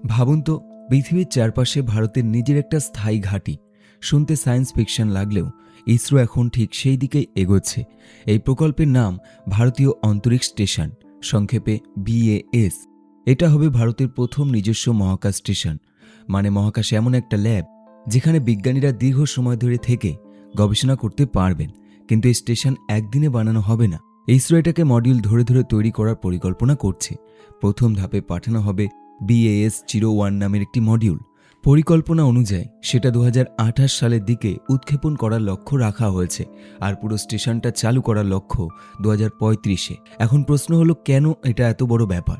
ভাবুন তো, পৃথিবীর চারপাশে ভারতের নিজের একটা স্থায়ী ঘাঁটি। শুনতে সায়েন্স ফিকশন লাগলেও ইসরো এখন ঠিক সেই দিকেই এগোচ্ছে। এই প্রকল্পের নাম ভারতীয় অন্তরিক্ষ স্টেশন, সংক্ষেপে BAS। এটা হবে ভারতের প্রথম নিজস্ব মহাকাশ স্টেশন। মানে মহাকাশে এমন একটা ল্যাব যেখানে বিজ্ঞানীরা দীর্ঘ সময় ধরে থেকে গবেষণা করতে পারবেন। কিন্তু এই স্টেশন একদিনে বানানো হবে না। ইসরো এটাকে মডিউল ধরে ধরে তৈরি করার পরিকল্পনা করছে। প্রথম ধাপে পাঠানো হবে BAS-01 নামের একটি মডিউল। পরিকল্পনা অনুযায়ী সেটা 2028 সালের দিকে উৎক্ষেপণ করার লক্ষ্য রাখা হয়েছে, আর পুরো স্টেশনটা চালু করার লক্ষ্য 2035-এ। এখন প্রশ্ন হলো, কেন এটা এত বড় ব্যাপার?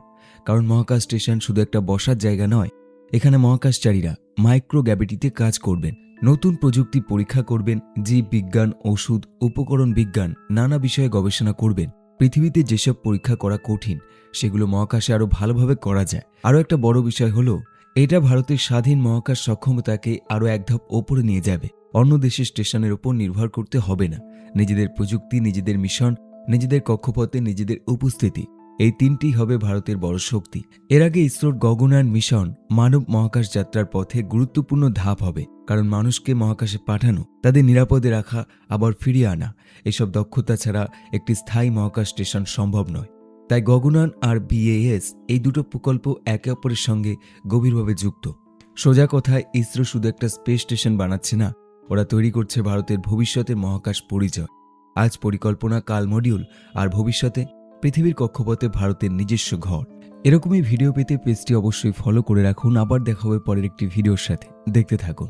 কারণ মহাকাশ স্টেশন শুধু একটা বসার জায়গা নয়। এখানে মহাকাশচারীরা মাইক্রো গ্র্যাভিটিতে কাজ করবেন, নতুন প্রযুক্তি পরীক্ষা করবেন, জীব বিজ্ঞান, ওষুধ, উপকরণ বিজ্ঞান, নানা বিষয়ে গবেষণা করবেন। পৃথিবীতে যেসব পরীক্ষা করা কঠিন সেগুলো মহাকাশে আরও ভালোভাবে করা যায়। আরও একটা বড় বিষয় হলো, এটা ভারতের স্বাধীন মহাকাশ সক্ষমতাকে আরও এক ধাপ ওপরে নিয়ে যাবে। অন্য দেশের স্টেশনের ওপর নির্ভর করতে হবে না। নিজেদের প্রযুক্তি, নিজেদের মিশন, নিজেদের কক্ষপথে নিজেদের উপস্থিতি, এই তিনটিই হবে ভারতের বড় শক্তি। এর আগে ইসরোর গগনয়ান মিশন মানব মহাকাশ যাত্রার পথে গুরুত্বপূর্ণ ধাপ হবে, কারণ মানুষকে মহাকাশে পাঠানো, তাদের নিরাপদে রাখা, আবার ফিরিয়ে আনা, এসব দক্ষতা ছাড়া একটি স্থায়ী মহাকাশ স্টেশন সম্ভব নয়। তাই গগনয়ান আর BAS, এই দুটো প্রকল্প একে অপরের সঙ্গে গভীরভাবে যুক্ত। সোজা কথায়, ইসরো শুধু একটা স্পেস স্টেশন বানাচ্ছে না, ওরা তৈরি করছে ভারতের ভবিষ্যতের মহাকাশ পরিচয়। আজ পরিকল্পনা, কাল মডিউল, আর ভবিষ্যতে পৃথিবীর কক্ষপথে ভারতের নিজস্ব ঘর। এরকমই ভিডিও পেতে পেজটি অবশ্যই ফলো করে রাখুন। আবার দেখা হবে পরের একটি ভিডিওর সাথে। দেখতে থাকুন।